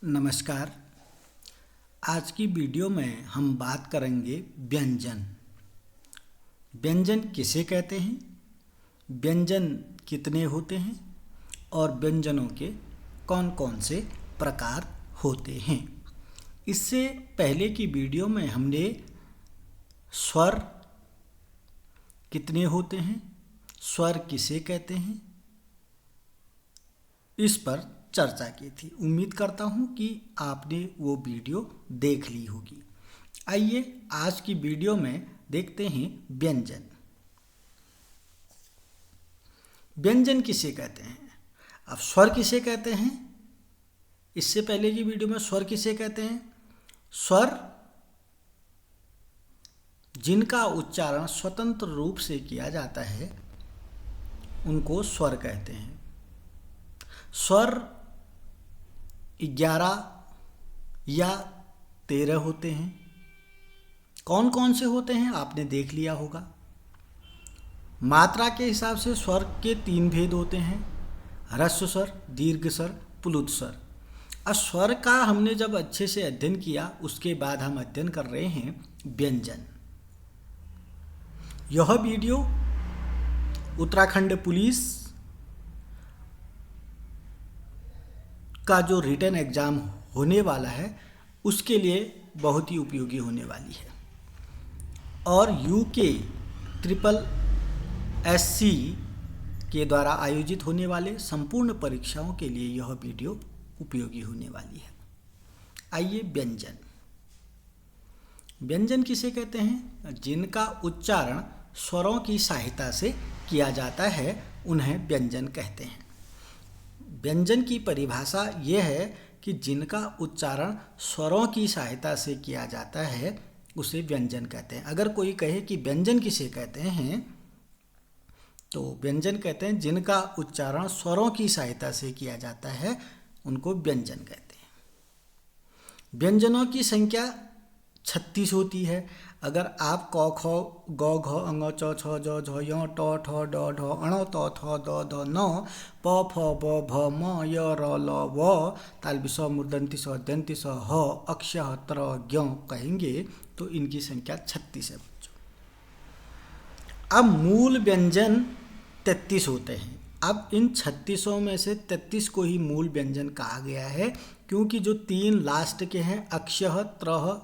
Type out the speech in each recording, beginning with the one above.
नमस्कार। आज की वीडियो में हम बात करेंगे व्यंजन। व्यंजन किसे कहते हैं, व्यंजन कितने होते हैं और व्यंजनों के कौन कौन से प्रकार होते हैं। इससे पहले की वीडियो में हमने स्वर कितने होते हैं, स्वर किसे कहते हैं, इस पर चर्चा की थी। उम्मीद करता हूँ कि आपने वो वीडियो देख ली होगी। आइए आज की वीडियो में देखते हैं व्यंजन। व्यंजन किसे कहते हैं, अब स्वर किसे कहते हैं। इससे पहले की वीडियो में स्वर किसे कहते हैं, स्वर जिनका उच्चारण स्वतंत्र रूप से किया जाता है उनको स्वर कहते हैं। स्वर 11 या 13 होते हैं। कौन कौन से होते हैं आपने देख लिया होगा। मात्रा के हिसाब से स्वर के 3 भेद होते हैं, ह्रस्व स्वर, दीर्घ स्वर, प्लुत स्वर। अब स्वर का हमने जब अच्छे से अध्ययन किया उसके बाद हम अध्ययन कर रहे हैं व्यंजन। यह वीडियो उत्तराखंड पुलिस का जो रिटन एग्ज़ाम होने वाला है उसके लिए बहुत ही उपयोगी होने वाली है और यूके SSSC के द्वारा आयोजित होने वाले संपूर्ण परीक्षाओं के लिए यह वीडियो उपयोगी होने वाली है। आइए व्यंजन। व्यंजन किसे कहते हैं, जिनका उच्चारण स्वरों की सहायता से किया जाता है उन्हें व्यंजन कहते हैं। व्यंजन की परिभाषा यह है कि जिनका उच्चारण स्वरों की सहायता से किया जाता है उसे व्यंजन कहते हैं। अगर कोई कहे कि व्यंजन किसे कहते हैं तो व्यंजन कहते हैं जिनका उच्चारण स्वरों की सहायता से किया जाता है उनको व्यंजन कहते हैं। व्यंजनों की संख्या 36 होती है। अगर आप क ख ग घ अंग च छ ज झ य ट ठ ड ढ अण त थ द ध न प फ ब भ म य र ल व तालव्य स मूर्धन्य स दन्त्य स ह अक्ष त्र ज्ञ कहेंगे तो इनकी संख्या 36 है बच्चों। अब मूल व्यंजन 33 होते हैं। अब इन 36 में से 33 को ही मूल व्यंजन कहा गया है क्योंकि जो 3 लास्ट के हैं अक्ष त्र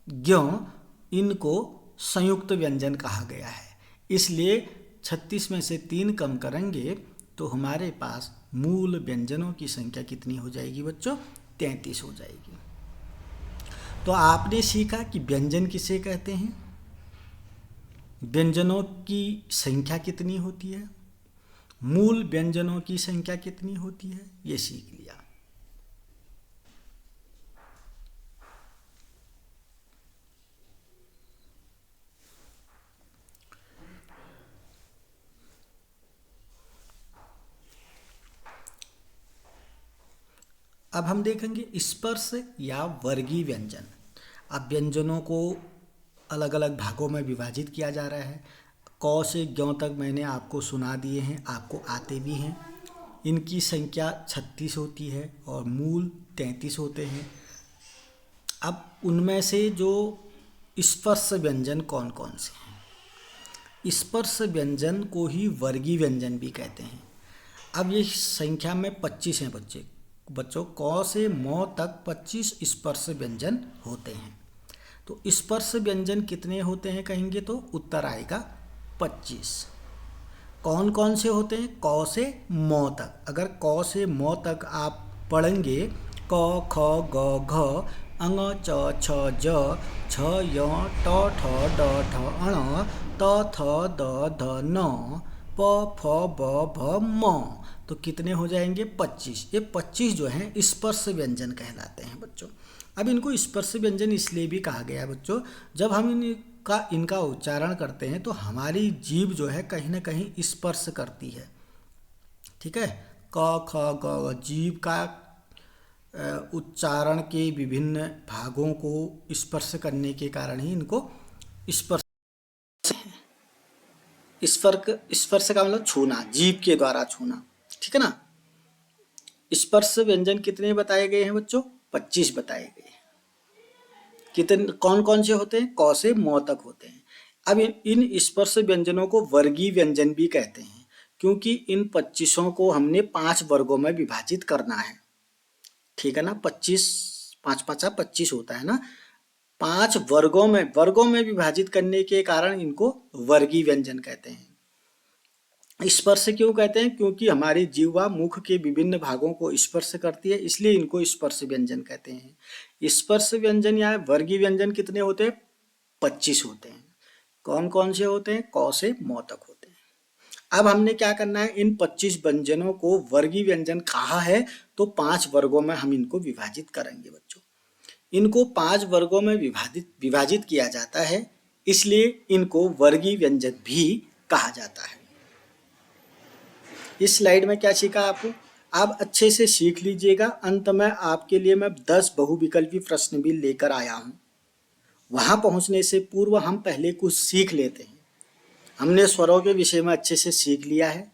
ज्ञ इनको संयुक्त व्यंजन कहा गया है। इसलिए 36 में से 3 कम करेंगे तो हमारे पास मूल व्यंजनों की संख्या कितनी हो जाएगी बच्चों, 33 हो जाएगी। तो आपने सीखा कि व्यंजन किसे कहते हैं, व्यंजनों की संख्या कितनी होती है, मूल व्यंजनों की संख्या कितनी होती है, ये सीख लिया। अब हम देखेंगे स्पर्श या वर्गीय व्यंजन। अब व्यंजनों को अलग अलग भागों में विभाजित किया जा रहा है। क से ज्ञ तक मैंने आपको सुना दिए हैं, आपको आते भी हैं। इनकी संख्या 36 होती है और मूल 33 होते हैं। अब उनमें से जो स्पर्श व्यंजन कौन कौन से हैं, स्पर्श व्यंजन को ही वर्गीय व्यंजन भी कहते हैं। अब ये संख्या में 25 हैं बच्चों क से म तक 25 स्पर्श व्यंजन होते हैं। तो स्पर्श व्यंजन कितने होते हैं कहेंगे तो उत्तर आएगा 25। कौन कौन से होते हैं, क से म तक। अगर क से म तक आप पढ़ेंगे क ख ग घ अंग च छ ज छ य ट ठ ड ढ अण त थ द ध न प फ ब भ म तो कितने हो जाएंगे 25। ये 25 जो हैं स्पर्श व्यंजन कहलाते हैं बच्चों। अब इनको स्पर्श व्यंजन इसलिए भी कहा गया है बच्चों, जब हम इनका उच्चारण करते हैं तो हमारी जीभ जो है कहीं ना कहीं स्पर्श करती है। ठीक है, क ख ग जीभ का उच्चारण के विभिन्न भागों को स्पर्श करने के कारण ही इनको स्पर्श स्पर्श का मतलब छूना, जीभ के द्वारा छूना। ठीक है ना। स्पर्श व्यंजन कितने बताए गए हैं बच्चों, 25 बताए गए। कितने कौन कौन से होते हैं? क से म तक होते हैं। अब इन स्पर्श व्यंजनों को वर्गीय व्यंजन भी कहते हैं, क्योंकि इन 25 को हमने 5 वर्गों में विभाजित करना है। ठीक है ना, 25 5 5 25 होता है ना। 5 वर्गों में विभाजित करने के कारण इनको वर्गीय व्यंजन कहते हैं। स्पर्श क्यों कहते हैं? क्योंकि हमारी जीवा मुख के विभिन्न भागों को स्पर्श करती है, इसलिए इनको स्पर्श व्यंजन कहते हैं। स्पर्श व्यंजन या वर्गीय व्यंजन कितने होते हैं? 25 होते हैं। कौन कौन से होते हैं? क से म तक होते हैं। अब हमने क्या करना है? इन 25 व्यंजनों को वर्गीय व्यंजन कहा है तो 5 वर्गों में हम इनको विभाजित करेंगे बच्चों। इनको 5 वर्गों में विभाजित किया जाता है, इसलिए इनको वर्गीय व्यंजन भी कहा जाता है। इस स्लाइड में क्या सीखा आपको? आप अच्छे से सीख लीजिएगा। अंत में आपके लिए मैं 10 बहुविकल्पी प्रश्न भी लेकर आया हूं। वहां पहुंचने से पूर्व हम पहले कुछ सीख लेते हैं। हमने स्वरों के विषय में अच्छे से सीख लिया है।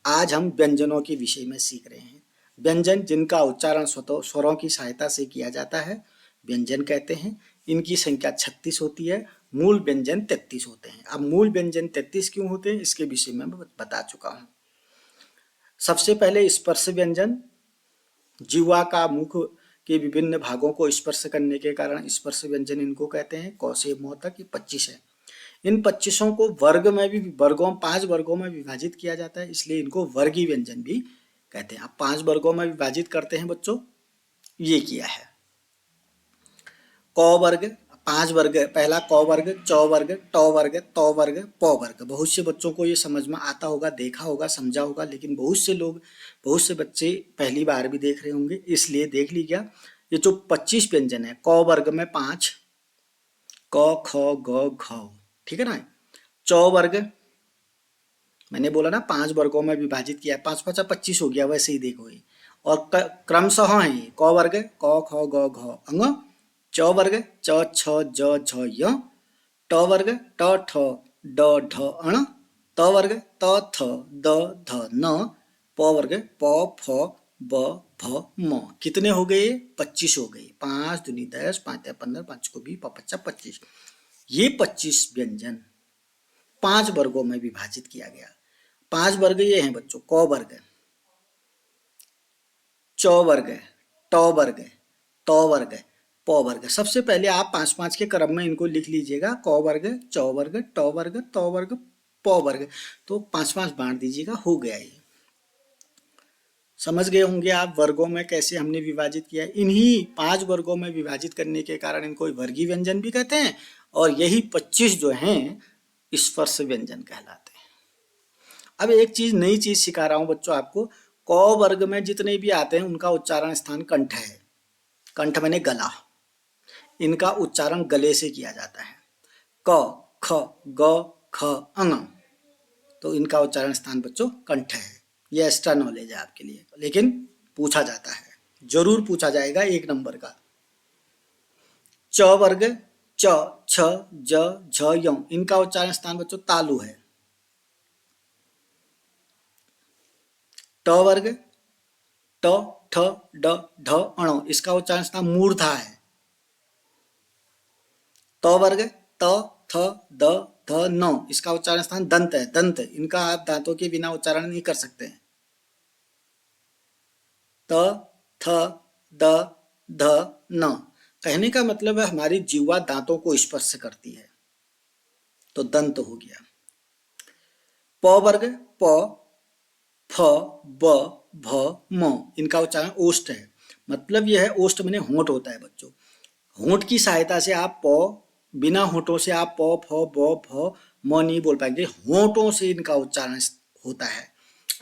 आज हम व्यंजनों के विषय में सीख रहे हैं। व्यंजन जिनका उच्चारण स्वरों की सहायता से किया जाता है व्यंजन कहते हैं। इनकी संख्या 36 होती है। मूल व्यंजन 33 होते हैं। अब मूल व्यंजन 33 क्यों होते हैं इसके विषय में मैं बता चुका हूं। सबसे पहले स्पर्श व्यंजन, जीवा का मुख के विभिन्न भागों को स्पर्श करने के कारण स्पर्श व्यंजन इनको कहते हैं। क से म तक ये 25 है। इन 25 को वर्ग में भी 5 वर्गों में विभाजित किया जाता है, इसलिए इनको वर्गीय व्यंजन भी कहते हैं। अब 5 वर्गों में विभाजित करते हैं बच्चों, ये किया है। क वर्ग 5 वर्ग, पहला क वर्ग, च वर्ग, ट वर्ग, त वर्ग, प वर्ग। बहुत से बच्चों को ये समझ में आता होगा, देखा होगा, समझा होगा, लेकिन बहुत से बच्चे पहली बार भी देख रहे होंगे, इसलिए देख लीजिए। ये जो 25 व्यंजन है, क वर्ग में 5, क ख ग घ, ठीक है ना। च वर्ग मैंने बोला ना 5 वर्गों में विभाजित किया है, 5 5 25 हो गया, वैसे ही देखो ये। और क्रमशः है ये क वर्ग क ख ग घ अंग, च वर्ग च छ ज झ य, ट वर्ग ट ठ ड ढ अण, त वर्ग त थ द ध न, प वर्ग प फ ब भ म। कितने हो गए? 25 हो गए। 5 दूनी 10, 5 या 15, 5 को भी 5 25। ये 25 व्यंजन 5 वर्गों में विभाजित किया गया। 5 वर्ग ये हैं बच्चों: क वर्ग, च वर्ग, ट वर्ग, त वर्ग, प वर्ग। सबसे पहले आप 5 5 के क्रम में इनको लिख लीजिएगा। क वर्ग, च वर्ग, ट वर्ग, त वर्ग, प वर्ग। तो 5 5 बांट दीजिएगा, हो गया ये। समझ गए होंगे आप वर्गों में कैसे हमने विभाजित किया है। इन्हीं 5 वर्गों में विभाजित करने के कारण इनको वर्गीय व्यंजन भी कहते हैं, और यही 25 जो हैं स्पर्श व्यंजन कहलाते हैं। अब एक चीज, नई चीज सिखा रहा हूं बच्चों आपको। क वर्ग में जितने भी आते हैं उनका उच्चारण स्थान कंठ है। कंठ मैंने गला, इनका उच्चारण गले से किया जाता है। क ख ग ख अंग, तो इनका उच्चारण स्थान बच्चों कंठ है। यह एक्स्ट्रा नॉलेज है आपके लिए, लेकिन पूछा जाता है, जरूर पूछा जाएगा 1 नंबर का। च वर्ग च छ ज झ य, इनका उच्चारण स्थान बच्चों तालु है। ट वर्ग ट ठ ड ढ अण, इसका उच्चारण स्थान मूर्धा है। त वर्ग त थ द ध न, इसका उच्चारण स्थान दंत है। दंत, इनका आप दांतों के बिना उच्चारण नहीं कर सकते हैं। त थ द ध न, कहने का मतलब है हमारी जीवा दांतों को स्पर्श करती है, तो दंत हो गया। प वर्ग प फ ब भ म, इनका उच्चारण ओष्ठ है। मतलब यह है, ओष्ठ मैंने होंठ होता है बच्चों। होंठ की सहायता से आप प, बिना होंठों से आप प फ ब भ म नहीं बोल पाएंगे। होंठों से इनका उच्चारण होता है।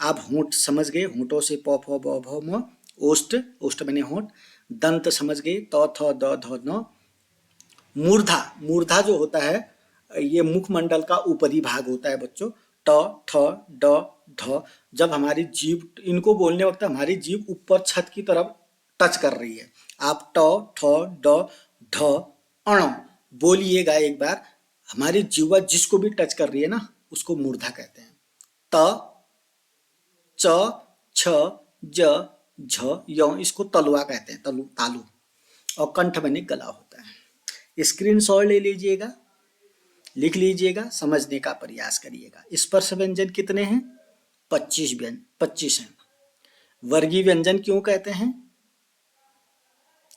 आप होंठ समझ गए, होंठों से प फ ब भ म। ओष्ठ, ओष्ठ मैंने होंठ। दंत समझ गए, त थ द ध न। मूर्धा, मूर्धा जो होता है ये मुखमंडल का ऊपरी भाग होता है बच्चों। ट ठ ड ढ, जब हमारी जीभ, इनको बोलने वक्त हमारी जीभ ऊपर छत की तरफ टच कर रही है। आप ट ठ ड ढ अण बोलिएगा एक बार। हमारी जीवा जिसको भी टच कर रही है ना, उसको मूर्धा कहते हैं। त च छ ज झ य, इसको तलुआ कहते हैं, तालु। और कंठ मैंने गला होता है। स्क्रीनशॉट ले लीजिएगा, लिख लीजिएगा, समझने का प्रयास करिएगा। स्पर्श व्यंजन कितने हैं? 25 हैं। वर्गीय व्यंजन क्यों कहते हैं?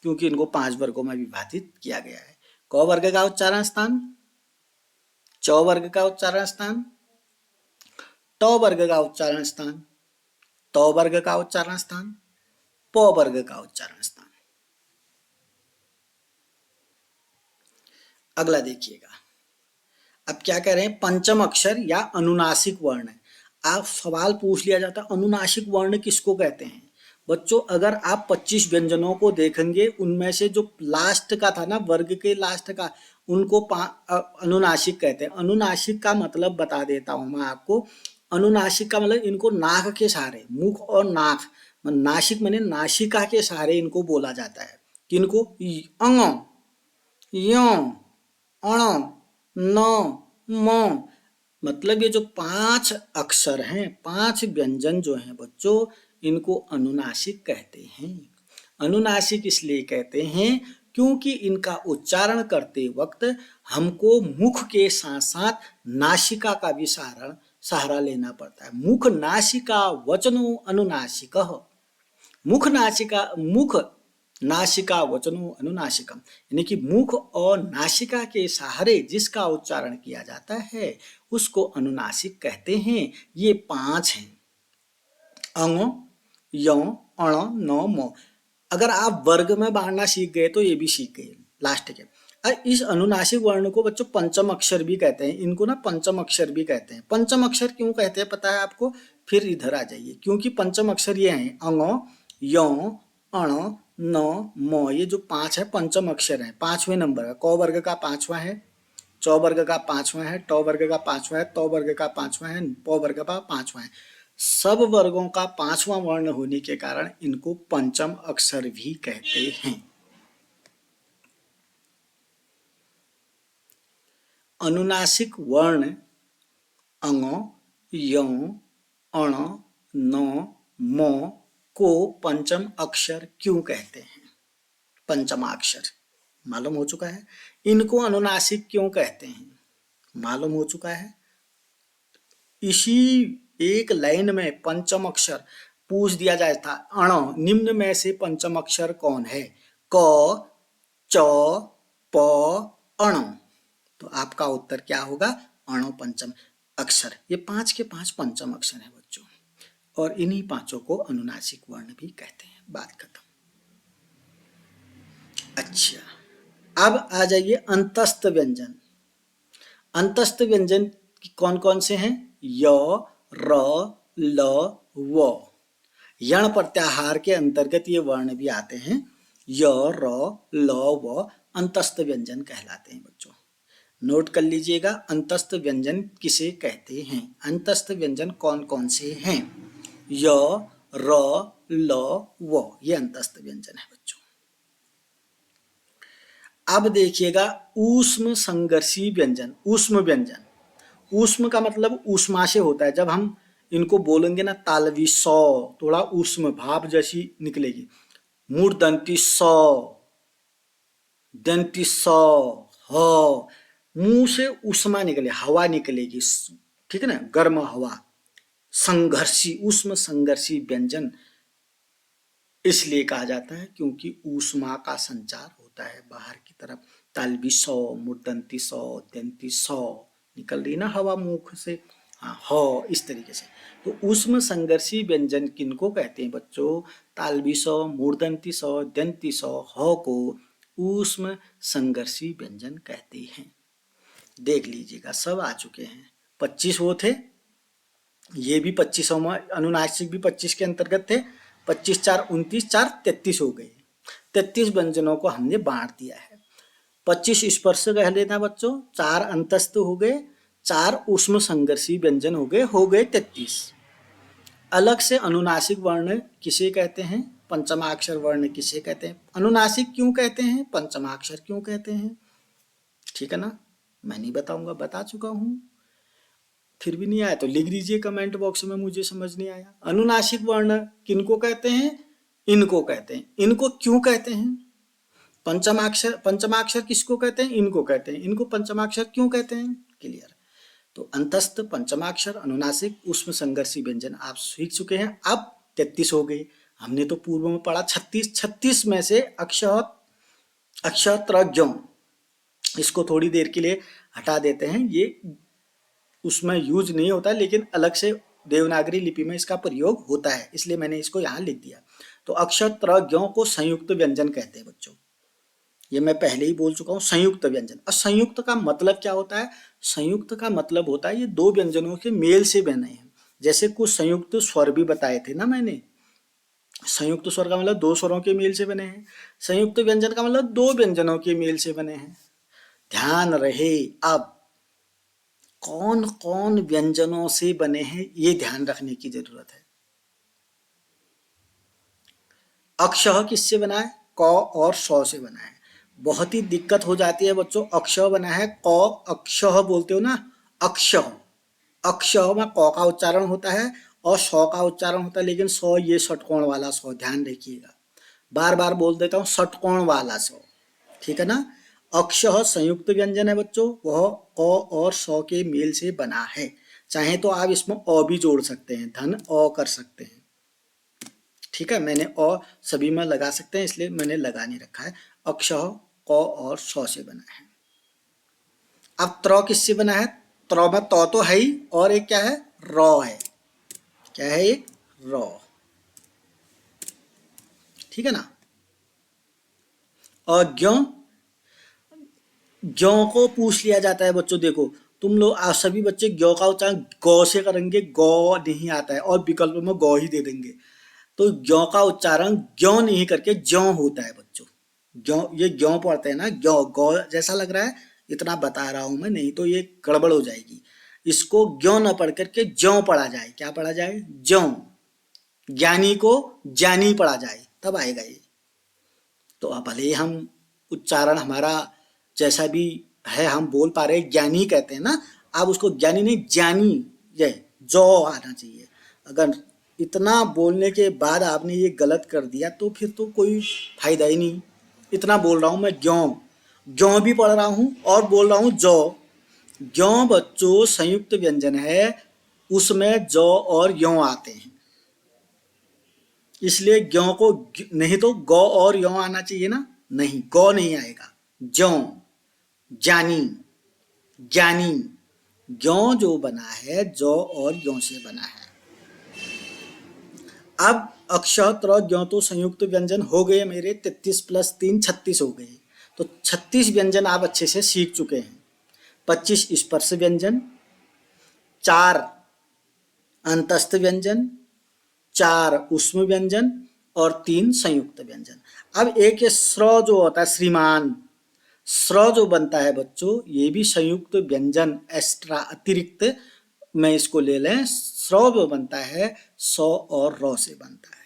क्योंकि इनको 5 वर्गों में विभाजित किया गया है। क वर्ग का उच्चारण स्थान, च वर्ग का उच्चारण स्थान, ट वर्ग का उच्चारण स्थान, त वर्ग का उच्चारण स्थान, प वर्ग का उच्चारण स्थान। अगला देखिएगा, अब क्या कह रहे हैं? पंचम अक्षर या अनुनासिक वर्ण। आप सवाल पूछ लिया जाता है अनुनासिक वर्ण किसको कहते हैं? बच्चों अगर आप 25 व्यंजनों को देखेंगे, उनमें से जो लास्ट का था ना, वर्ग के लास्ट का, उनको अनुनासिक कहते हैं। अनुनासिक का मतलब बता देता हूं मैं आपको। अनुनासिक का मतलब इनको नाक के सहारे, मुख और नाक, नासिक माने नासिका के सहारे इनको बोला जाता है। किनको? अंग, यो, अण, न, म। मतलब ये जो 5 अक्षर हैं, 5 व्यंजन जो हैं बच्चों, इनको अनुनासिक कहते हैं। अनुनासिक इसलिए कहते हैं क्योंकि इनका उच्चारण करते वक्त हमको मुख के साथ साथ नासिका का भी सहारा लेना पड़ता है। मुख नासिका वचनो अनुनासिकः। मुख नासिका वचनो अनुनासिकम, यानी कि मुख और नासिका के सहारे जिसका उच्चारण किया जाता है उसको अनुनासिक कहते हैं। ये 5 हैं, अंग, य, अण, न, म। अगर आप वर्ग में बांटना सीख गए तो ये भी सीख गए लास्ट के। इस अनुनासिक वर्ण को बच्चों पंचम अक्षर भी कहते हैं। इनको ना पंचम अक्षर भी कहते हैं। पंचम अक्षर क्यों कहते हैं पता है आपको? फिर इधर आ जाइए, क्योंकि पंचम अक्षर ये हैं अंग, य, अण, न, म। ये जो 5 है पंचम अक्षर है, 5वें नंबर है। क वर्ग का 5वां है, च वर्ग का 5वां है, ट वर्ग का 5वां है, त वर्ग का 5वां है, प वर्ग का 5वां है। सब वर्गों का 5वां वर्ण होने के कारण इनको पंचम अक्षर भी कहते हैं। अनुनासिक वर्ण अंग, य, अण, न, म को पंचम अक्षर क्यों कहते हैं? पंचमाक्षर मालूम हो चुका है। इनको अनुनासिक क्यों कहते हैं मालूम हो चुका है। इसी एक लाइन में पंचम अक्षर पूछ दिया जाए था, अण निम्न में से पंचम अक्षर कौन है? क, च, प, अण। तो आपका उत्तर क्या होगा? अण पंचम अक्षर। ये 5 के 5 पंचम अक्षर है बच्चों, और इन्हीं 5 को अनुनासिक वर्ण भी कहते हैं। बात खत्म। अच्छा, अब आ जाइए अंतस्थ व्यंजन। अंतस्थ व्यंजन कौन कौन से हैं? य, र, ल, व। यण प्रत्याहार के अंतर्गत ये वर्ण भी आते हैं। य, र, ल, व अंतस्थ व्यंजन कहलाते हैं बच्चों। नोट कर लीजिएगा, अंतस्थ व्यंजन किसे कहते हैं? अंतस्थ व्यंजन कौन कौन से हैं? य, र, ल, व, ये अंतस्थ व्यंजन है बच्चों। अब देखिएगा ऊष्म संघर्षी व्यंजन। ऊष्म व्यंजन, ऊष्म का मतलब ऊष्मा से होता है। जब हम इनको बोलेंगे ना, तालवी सौ, थोड़ा ऊष्म भाप जैसी निकलेगी। मूर्धन्ति सौ, दंती सौ, ह, मुंह से ऊष्मा निकले, हवा निकलेगी, ठीक है ना, गर्म हवा। संघर्षी, ऊष्म संघर्षी व्यंजन इसलिए कहा जाता है क्योंकि ऊष्मा का संचार होता है बाहर की तरफ। तालवी सौ, मूर्धन्ति सौ, दंती सौ, निकल रही ना हवा मुख से, हाँ, हो इस तरीके से। तो ऊष्म संघर्षी व्यंजन किनको कहते हैं बच्चों? तालवी सौ, मूर्धन्ति सौ, दंती सौ, हो को ऊष्म संघर्षी व्यंजन कहते हैं। देख लीजिएगा सब आ चुके हैं। 25 वो थे, ये भी 25 में, अनुनासिक भी 25 के अंतर्गत थे। 25 4 29, 4 33 हो गए। 33 व्यंजनों को हमने बांट दिया है। 25 स्पर्श कह लेना बच्चों, 4 अंतस्थ हो गए, 4 ऊष्म संघर्षी व्यंजन हो गए 33। अलग से अनुनासिक वर्ण किसे कहते हैं? पंचमाक्षर वर्ण किसे कहते हैं? अनुनासिक क्यों कहते हैं? पंचमाक्षर क्यों कहते हैं? ठीक है ना, मैं नहीं बताऊंगा, बता चुका हूं। फिर भी नहीं आया तो लिख दीजिए कमेंट बॉक्स में, मुझे समझ नहीं आया। अनुनासिक वर्ण किनको कहते हैं? इनको कहते हैं। इनको क्यों कहते हैं? पंचमाक्षर किसको कहते हैं? इनको कहते हैं। इनको पंचमाक्षर क्यों कहते हैं? क्लियर। तो अंतस्थ, पंचमाक्षर, अनुनासिक, ऊष्म संघर्षी व्यंजन आप सीख चुके हैं। अब 33 हो गए। हमने तो पूर्व में पढ़ा 36। 36 में से अक्षर अक्षर त्र ज्ञ, इसको थोड़ी देर के लिए हटा देते हैं। ये उसमें यूज नहीं होता, लेकिन अलग से देवनागरी लिपि में इसका प्रयोग होता है, इसलिए मैंने इसको यहाँ लिख दिया। तो अक्षर त्र ज्ञ को संयुक्त व्यंजन कहते हैं बच्चों। ये मैं पहले ही बोल चुका हूँ, संयुक्त व्यंजन। और संयुक्त का मतलब क्या होता है? संयुक्त का मतलब होता है ये दो व्यंजनों के मेल से बने हैं। जैसे कुछ संयुक्त स्वर भी बताए थे ना मैंने। संयुक्त स्वर का मतलब दो स्वरों के मेल से बने हैं। संयुक्त व्यंजन का मतलब दो व्यंजनों के मेल से बने हैं। ध्यान रहे, अब कौन कौन व्यंजनों से बने हैं ये ध्यान रखने की जरूरत है। अक्षह किससे बना है? क और स से बना है। बहुत ही दिक्कत हो जाती है बच्चों। अक्षह बना है, क अक्षह बोलते हो ना, अक्षह। अक्षह में क का उच्चारण होता है और स का उच्चारण होता है, लेकिन स ये षटकोण वाला स, ध्यान रखिएगा। बार बार बोल देता हूँ, षटकोण वाला स, ठीक है ना। अक्षह संयुक्त व्यंजन है बच्चों, वह क और स के मेल से बना है। चाहे तो आप इसमें अ भी जोड़ सकते हैं, धन अ कर सकते हैं, ठीक है। मैंने अ सभी में लगा सकते हैं, इसलिए मैंने लगा नहीं रखा है। अक्षह क और स से बना है। अब त्र किससे बना है? त्र में तो है ही, और एक क्या है? र है। क्या है? एक र, ठीक है ना। और ज्ञ, ज्ञ को पूछ लिया जाता है बच्चों। देखो तुम लोग सभी बच्चे ज्ञ का उच्चारण गौ से करेंगे, गौ नहीं आता है, और विकल्प में गौ ही दे देंगे। तो ज्ञ का उच्चारण ज्ञ नहीं करके ज्यों होता है बच्चों। ज्यों, ये ज्यों पढ़ते हैं ना, ज्ञ गौ जैसा लग रहा है, इतना बता रहा हूं मैं, नहीं तो ये गड़बड़ हो जाएगी। इसको ज्यों न पढ़ करके ज्यों पढ़ा जाए। क्या पढ़ा जाए? ज्यों। ज्ञानी को ज्ञानी पढ़ा जाए, तब आएगा ये। तो अब भले हम उच्चारण हमारा जैसा भी है, हम बोल पा रहे ज्ञानी कहते हैं ना, आप उसको ज्ञानी नहीं ज्ञानी, ये जौ आना चाहिए। अगर इतना बोलने के बाद आपने ये गलत कर दिया तो फिर तो कोई फायदा ही नहीं। इतना बोल रहा हूं मैं, ज्यों ज्यों भी पढ़ रहा हूं और बोल रहा हूं जौ। ज्यों बच्चों संयुक्त व्यंजन है, उसमें जौ और यों आते हैं, इसलिए ज्यों को नहीं तो गौ और यों आना चाहिए ना, नहीं, गौ नहीं आएगा। ज्यों, ज्ञानी, ज्ञानी। ज्यों जो बना है जौ और यों से बना है। अब अक्षर त्र ज्यों तो संयुक्त व्यंजन हो गए मेरे। 33 + 3 36 हो गए। तो 36 व्यंजन आप अच्छे से सीख चुके हैं। 25 स्पर्श व्यंजन, 4 अंतस्थ व्यंजन, 4 ऊष्म व्यंजन और 3 संयुक्त व्यंजन। अब एक ये स्र जो होता है, श्रीमान, स्र जो बनता है बच्चों, ये भी संयुक्त व्यंजन एक्स्ट्रा अतिरिक्त में इसको ले लें। स्र जो बनता है स और र से बनता है।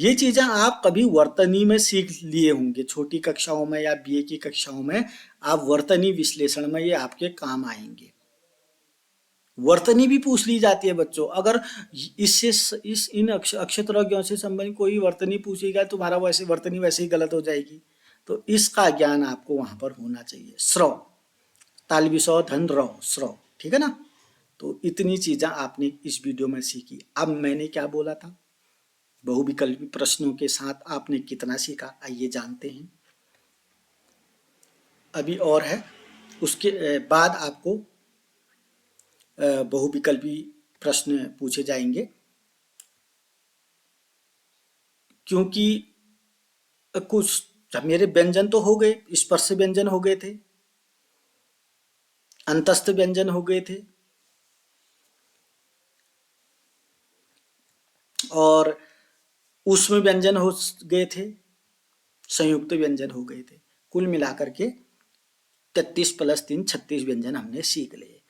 ये चीजें आप कभी वर्तनी में सीख लिए होंगे, छोटी कक्षाओं में या बीए की कक्षाओं में। आप वर्तनी विश्लेषण में ये आपके काम आएंगे। वर्तनी भी पूछ ली जाती है बच्चों। अगर इससे इस इन अक्षत्रज्ञों से संबंधित कोई वर्तनी पूछेगा, तुम्हारा वैसे वर्तनी वैसे ही गलत हो जाएगी। तो इसका ज्ञान आपको वहां पर होना चाहिए। स्र, तालवी सौ धन र, स्र, ठीक है ना। तो इतनी चीजें आपने इस वीडियो में सीखी। अब मैंने क्या बोला था? बहुविकल्पी प्रश्नों के साथ आपने कितना सीखा, आइए जानते हैं। अभी और है, उसके बाद आपको बहुविकल्पी प्रश्न पूछे जाएंगे, क्योंकि कुछ मेरे व्यंजन तो हो गए, स्पर्श व्यंजन हो गए थे, अंतस्थ व्यंजन हो गए थे, और ऊष्म व्यंजन हो गए थे, संयुक्त व्यंजन हो गए थे। कुल मिलाकर के 33 + 3 36 व्यंजन हमने सीख लिए।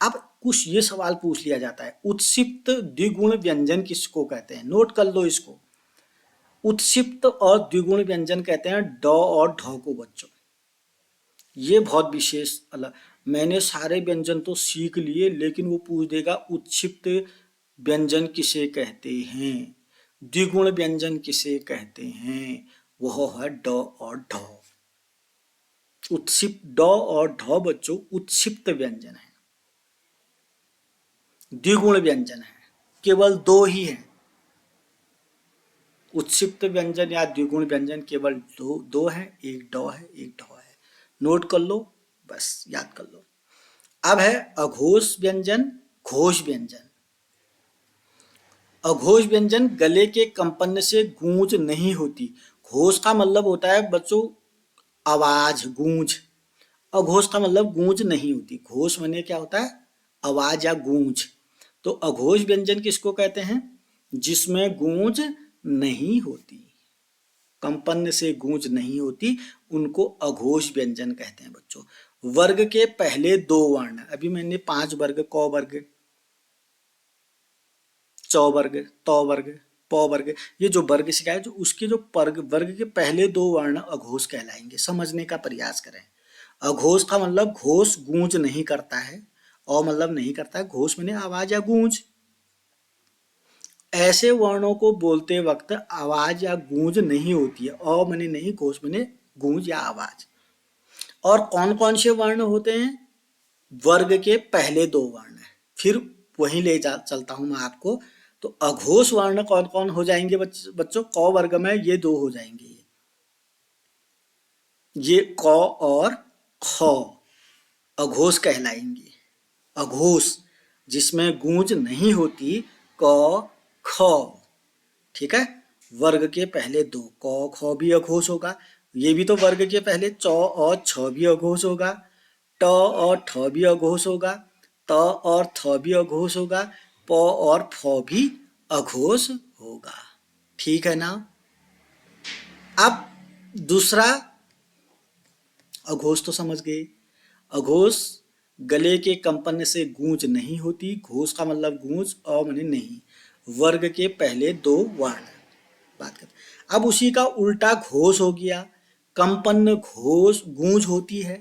अब कुछ ये सवाल पूछ लिया जाता है, उत्क्षिप्त द्विगुण व्यंजन किसको कहते हैं? नोट कर लो इसको। उत्क्षिप्त और द्विगुण व्यंजन कहते हैं ड और ढ को बच्चों। ये बहुत विशेष अलग। मैंने सारे व्यंजन तो सीख लिए, लेकिन वो पूछ देगा उत्क्षिप्त व्यंजन किसे कहते हैं, द्विगुण व्यंजन किसे कहते हैं, वह है ड और ढ। उत्क्षिप्त ड और ढ बच्चों उत्क्षिप्त व्यंजन है, द्विगुण व्यंजन है, केवल दो ही हैं। उत्क्षिप्त व्यंजन या द्विगुण व्यंजन केवल दो है, एक ड है एक ढ है। नोट कर लो, बस याद कर लो। अब है अघोष व्यंजन, घोष व्यंजन। अघोष व्यंजन गले के कंपन से गूंज नहीं होती। घोष का मतलब होता है बच्चों आवाज, गूंज। अघोष का मतलब गूंज नहीं होती। घोष माने क्या होता है? आवाज या गूंज। तो अघोष व्यंजन किसको कहते हैं? जिसमें गूंज नहीं होती, कंपन से गूंज नहीं होती, उनको अघोष व्यंजन कहते हैं बच्चों। वर्ग के पहले दो वर्ण, अभी मैंने 5 वर्ग, क वर्ग, च वर्ग, त वर्ग, प वर्ग, ये जो वर्ग सिखाए, जो उसके जो वर्ग के पहले दो वर्ण अघोष कहलाएंगे। समझने का प्रयास करें। अघोष का मतलब घोष गूंज नहीं करता है, और मतलब नहीं करता है, घोष माने आवाज या गूंज। ऐसे वर्णों को बोलते वक्त आवाज या गूंज नहीं होती है। अ माने नहीं, घोष माने गूंज या आवाज। और कौन कौन से वर्ण होते हैं? वर्ग के पहले दो वर्ण। फिर वहीं ले जा चलता हूं मैं आपको। तो अघोष वर्ण कौन कौन हो जाएंगे बच्चों? क वर्ग में ये दो हो जाएंगे, ये क और ख अघोष कहलाएंगे। अघोष जिसमें गूंज नहीं होती, क ख, ठीक है। वर्ग के पहले दो, क ख भी अघोष होगा। ये भी तो वर्ग के पहले च और छ भी अघोष होगा, ट और ठ भी अघोष होगा, त और थ भी अघोष होगा, प और फ भी अघोष होगा। ठीक है ना? अब दूसरा अघोष तो समझ गए। अघोष गले के कंपन से गूंज नहीं होती। घोष का मतलब गूंज, अ माने नहीं। वर्ग के पहले दो वर्ण बात करते। अब उसी का उल्टा घोष हो गया। कंपन घोष गूंज होती है,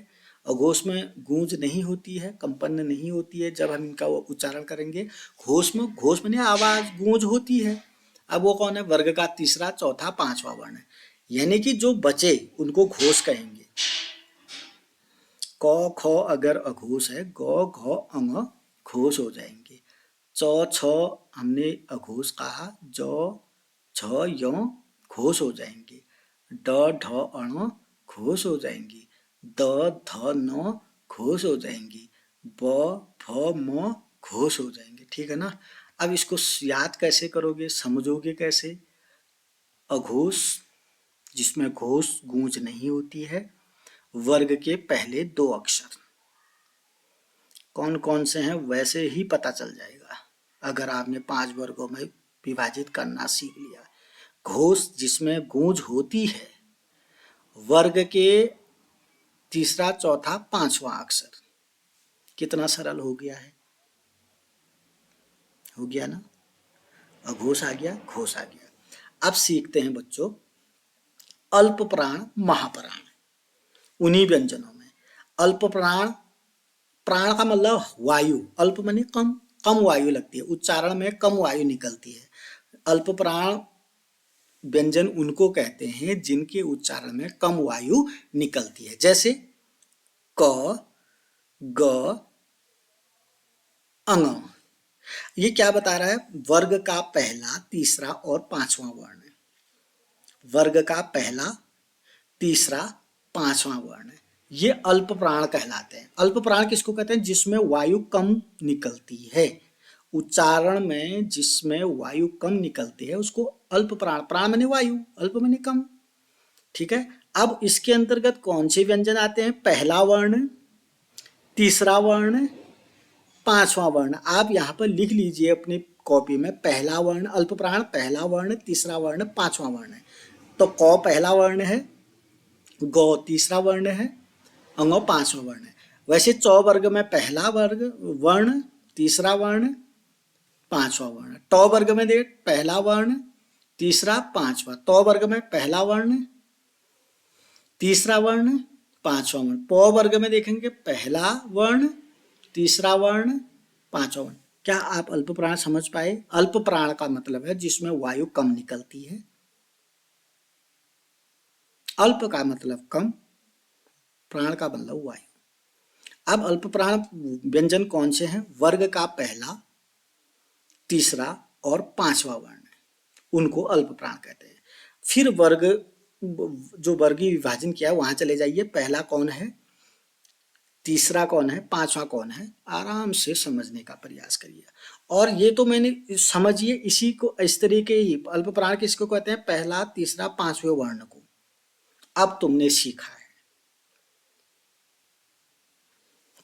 अघोष में गूंज नहीं होती है, कंपन नहीं होती है। जब हम इनका उच्चारण करेंगे, घोष में, घोष माने आवाज, गूंज होती है। अब वो कौन है? वर्ग का तीसरा, चौथा, पांचवा वर्ण है। यानी कि जो बचे उनको घोष कहेंगे। क ख अगर अघोष है, ग घ अंग घोष हो जाएंगे। च छ हमने अघोष कहा, ज छ य घोष हो जाएंगे। ड ढ अण घोष हो जाएंगी। द ध न घोष हो जाएंगी। ब भ म घोष हो जाएंगे। ठीक है ना? अब इसको याद कैसे करोगे, समझोगे कैसे? अघोष जिसमें घोष गूंज नहीं होती है, वर्ग के पहले दो अक्षर कौन कौन से हैं वैसे ही पता चल जाएगा अगर आपने 5 वर्गों में विभाजित करना सीख लिया। घोष जिसमें गूंज होती है, वर्ग के तीसरा, चौथा, पांचवा अक्षर। कितना सरल हो गया है? हो गया ना? अघोष आ गया, घोष आ गया। अब सीखते हैं बच्चों अल्प प्राण, महाप्राण। उन्हीं व्यंजनों में अल्प प्राण, प्राण का मतलब वायु, अल्प माने कम, कम वायु लगती है उच्चारण में, कम वायु निकलती है। अल्प प्राण व्यंजन उनको कहते हैं जिनके उच्चारण में कम वायु निकलती है। जैसे क, ग, अंग। ये क्या बता रहा है? वर्ग का पहला, तीसरा और पांचवा वर्ण है। वर्ग का पहला, तीसरा, पांचवा वर्ण है। ये अल्प प्राण कहलाते हैं। अल्प प्राण किसको कहते हैं? जिसमें वायु कम निकलती है। उच्चारण में जिसमें वायु कम निकलती है उसको अल्प प्राण, प्राण माने वायु, अल्प माने कम। ठीक है। अब इसके अंतर्गत कौन से व्यंजन आते हैं? पहला वर्ण, तीसरा वर्ण, पांचवा वर्ण। आप यहाँ पर लिख लीजिए अपनी कॉपी में, पहला वर्ण अल्प प्राण, पहला वर्ण, तीसरा वर्ण, पांचवा वर्ण है। तो क पहला वर्ण है, ग तीसरा वर्ण है, अंग पांचवा वर्ण है। वैसे च वर्ग में पहला वर्ग वर्ण, तीसरा वर्ण, पांचवा वर्ण। ट वर्ग में देख पहला वर्ण, तीसरा, पांचवा। त वर्ग में पहला वर्ण, तीसरा वर्ण, पांचवा वर्ण। प वर्ग में देखेंगे पहला वर्ण, तीसरा वर्ण, पांचवा वर्ण। क्या आप अल्प प्राण समझ पाए? अल्प प्राण का मतलब है जिसमें वायु कम निकलती है। अल्प का मतलब कम, प्राण का मतलब वायु। अब अल्प प्राण व्यंजन कौन से हैं? वर्ग का पहला, तीसरा और पांचवा वर्ण है, उनको अल्प प्राण कहते हैं। फिर वर्ग, जो वर्गीय विभाजन किया वहां चले जाइए, पहला कौन है, तीसरा कौन है, पांचवा कौन है, आराम से समझने का प्रयास करिए। और ये तो मैंने समझिए, इसी को इस तरीके ही अल्प प्राण किसको कहते हैं, पहला, तीसरा, पांचवें वर्ण को अब तुमने सीखा है।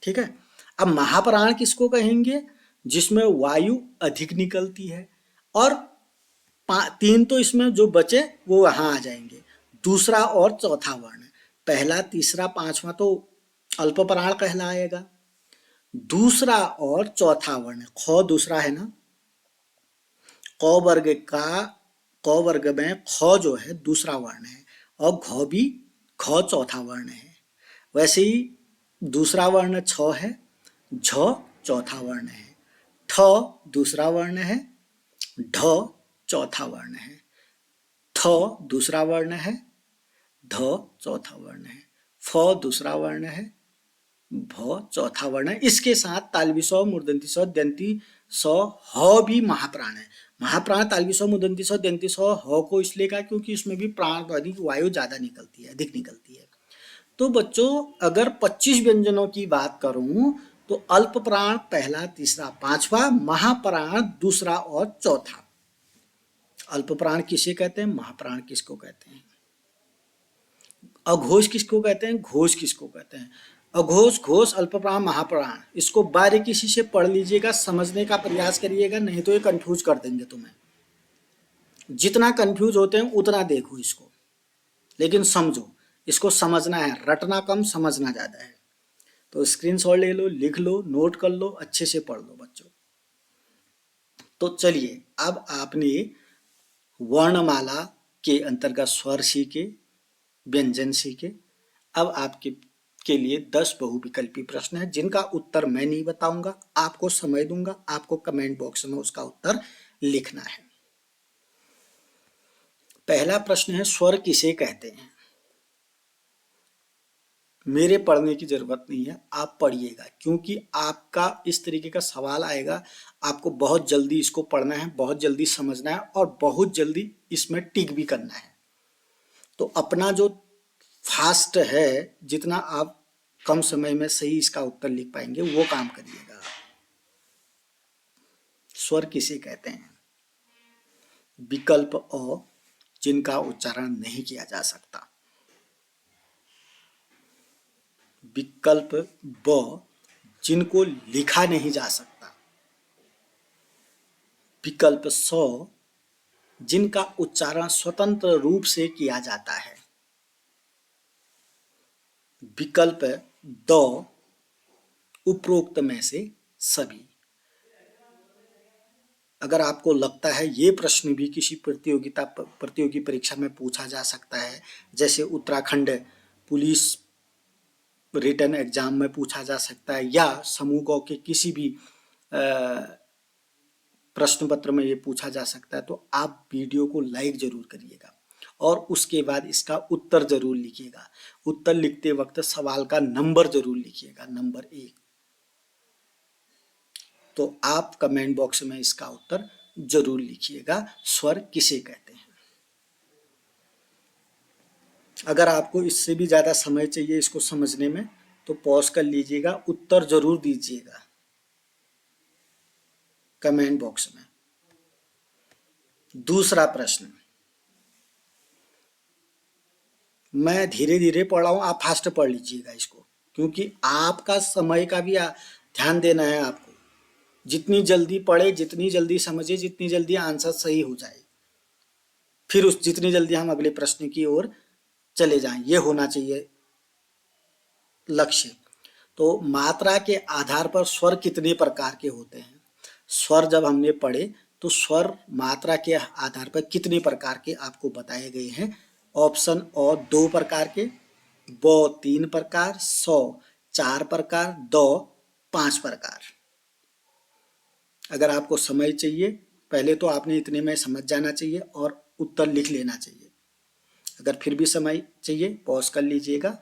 ठीक है। अब महाप्राण किसको कहेंगे, जिसमें वायु अधिक निकलती है, और तीन तो इसमें जो बचे वो वहां आ जाएंगे, दूसरा और चौथा वर्ण। पहला, तीसरा, पांचवा तो अल्प प्राण कहलाएगा, दूसरा और चौथा वर्ण, ख दूसरा है ना, क वर्ग का, क वर्ग में ख जो है दूसरा वर्ण है, और घ भी, ख चौथा वर्ण है। वैसे ही दूसरा वर्ण छ है, झ चौथा वर्ण है, ठ दूसरा वर्ण है, ढ चौथा वर्ण है, थ दूसरा वर्ण है, ध चौथा वर्ण है, फ दूसरा वर्ण है, भ चौथा वर्ण है। इसके साथ तालवी स, मूर्धन्य स, दंती स, ह भी महाप्राण है। महाप्राण तालवी स, मूर्धन्य स, दंती स, ह को इसलिए कहा क्योंकि इसमें भी प्राण अधिक, वायु ज्यादा निकलती है, अधिक निकलती है। तो बच्चों, अगर 25 व्यंजनों की बात करूं तो अल्प प्राण पहला, तीसरा, पांचवा, महाप्राण दूसरा और चौथा। अल्प प्राण किसे कहते हैं, महाप्राण किसको कहते हैं, अघोष किसको कहते हैं, घोष किसको कहते हैं। अघोष, घोष, अल्प प्राण, महाप्राण, इसको बारीकी से पढ़ लीजिएगा, समझने का प्रयास करिएगा, नहीं तो ये कंफ्यूज कर देंगे तुम्हें। जितना कंफ्यूज होते हैं उतना देखो इसको, लेकिन समझो, इसको समझना है, रटना कम, समझना ज्यादा है। तो स्क्रीनशॉट ले लो, लिख लो, नोट कर लो, अच्छे से पढ़ लो बच्चों। तो चलिए, अब आपने वर्णमाला के अंतर्गत स्वर सीखे, व्यंजन सीखे। अब आपके के लिए 10 बहुविकल्पी प्रश्न है, जिनका उत्तर मैं नहीं बताऊंगा, आपको समय दूंगा, आपको कमेंट बॉक्स में उसका उत्तर लिखना है। पहला प्रश्न है, स्वर किसे कहते हैं। मेरे पढ़ने की जरूरत नहीं है, आप पढ़िएगा, क्योंकि आपका इस तरीके का सवाल आएगा, आपको बहुत जल्दी इसको पढ़ना है, बहुत जल्दी समझना है, और बहुत जल्दी इसमें टिक भी करना है। तो अपना जो फास्ट है, जितना आप कम समय में सही इसका उत्तर लिख पाएंगे वो काम करिएगा। स्वर किसे कहते हैं, विकल्प अ, जिनका उच्चारण नहीं किया जा सकता, विकल्प ब, जिनको लिखा नहीं जा सकता, विकल्प स, जिनका उच्चारण स्वतंत्र रूप से किया जाता है, विकल्प द, उपरोक्त में से सभी। अगर आपको लगता है ये प्रश्न भी किसी प्रतियोगी परीक्षा में पूछा जा सकता है, जैसे उत्तराखंड पुलिस रिटन एग्जाम में पूछा जा सकता है, या समूह क के किसी भी प्रश्न पत्र में ये पूछा जा सकता है, तो आप वीडियो को लाइक जरूर करिएगा और उसके बाद इसका उत्तर जरूर लिखिएगा। उत्तर लिखते वक्त सवाल का नंबर जरूर लिखिएगा, नंबर 1। तो आप कमेंट बॉक्स में इसका उत्तर जरूर लिखिएगा, स्वर किसे कहते हैं। अगर आपको इससे भी ज्यादा समय चाहिए इसको समझने में, तो पॉज कर लीजिएगा, उत्तर जरूर दीजिएगा कमेंट बॉक्स में। दूसरा प्रश्न, मैं धीरे धीरे पढ़ रहा हूं, आप फास्ट पढ़ लीजिएगा इसको, क्योंकि आपका समय का भी ध्यान देना है आपको। जितनी जल्दी पढ़े, जितनी जल्दी समझे, जितनी जल्दी आंसर सही हो जाए, फिर जितनी जल्दी हम अगले प्रश्न की ओर चले जाएं, ये होना चाहिए लक्ष्य। तो मात्रा के आधार पर स्वर कितने प्रकार के होते हैं, स्वर जब हमने पढ़े तो स्वर मात्रा के आधार पर कितने प्रकार के आपको बताए गए हैं। ऑप्शन अ 2 प्रकार के, ब 3 प्रकार, सौ 4 प्रकार, द 5 प्रकार। अगर आपको समय चाहिए, पहले तो आपने इतने में समझ जाना चाहिए और उत्तर लिख लेना चाहिए। अगर फिर भी समय चाहिए पॉज कर लीजिएगा,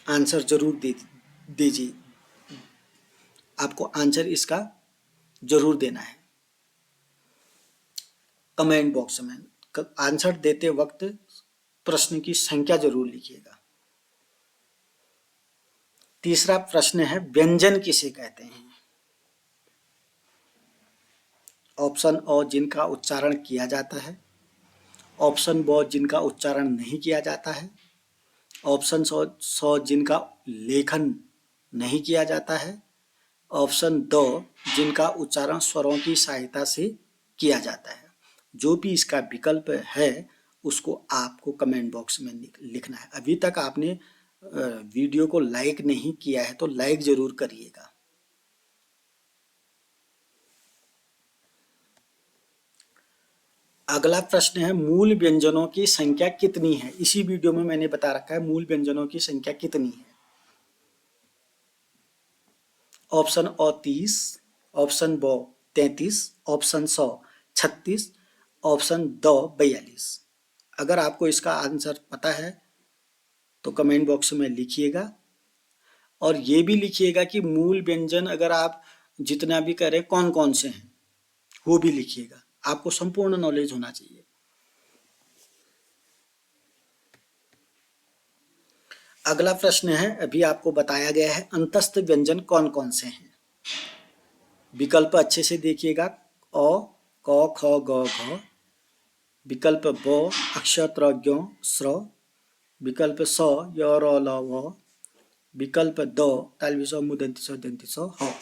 आंसर जरूर दे दीजिए। आपको आंसर इसका जरूर देना है। कमेंट बॉक्स में आंसर देते वक्त प्रश्न की संख्या जरूर लिखिएगा। तीसरा प्रश्न है, व्यंजन किसे कहते हैं? ऑप्शन ओ जिनका उच्चारण किया जाता है, ऑप्शन बी जिनका उच्चारण नहीं किया जाता है, ऑप्शन सौ जिनका लेखन नहीं किया जाता है, ऑप्शन दो जिनका उच्चारण स्वरों की सहायता से किया जाता है। जो भी इसका विकल्प है उसको आपको कमेंट बॉक्स में लिखना है। अभी तक आपने वीडियो को लाइक नहीं किया है तो लाइक जरूर करिएगा। अगला प्रश्न है, मूल व्यंजनों की संख्या कितनी है? इसी वीडियो में मैंने बता रखा है मूल व्यंजनों की संख्या कितनी है। ऑप्शन ओ 30, ऑप्शन बो 33, ऑप्शन सौ 36, ऑप्शन दो 42। अगर आपको इसका आंसर पता है तो कमेंट बॉक्स में लिखिएगा, और ये भी लिखिएगा कि मूल व्यंजन अगर आप जितना भी करें कौन कौन से हैं वो भी लिखिएगा। आपको संपूर्ण नॉलेज होना चाहिए। अगला प्रश्न है, अभी आपको बताया गया है अंतस्थ व्यंजन कौन कौन से हैं। विकल्प अच्छे से देखिएगा, अ क ख ग घ, विकल्प ब अक्ष त्र ज्ञ स्र, विकल्प स य र ल व, विकल्प द तालव्य स मूर्धन्य ष दन्त्य स ह।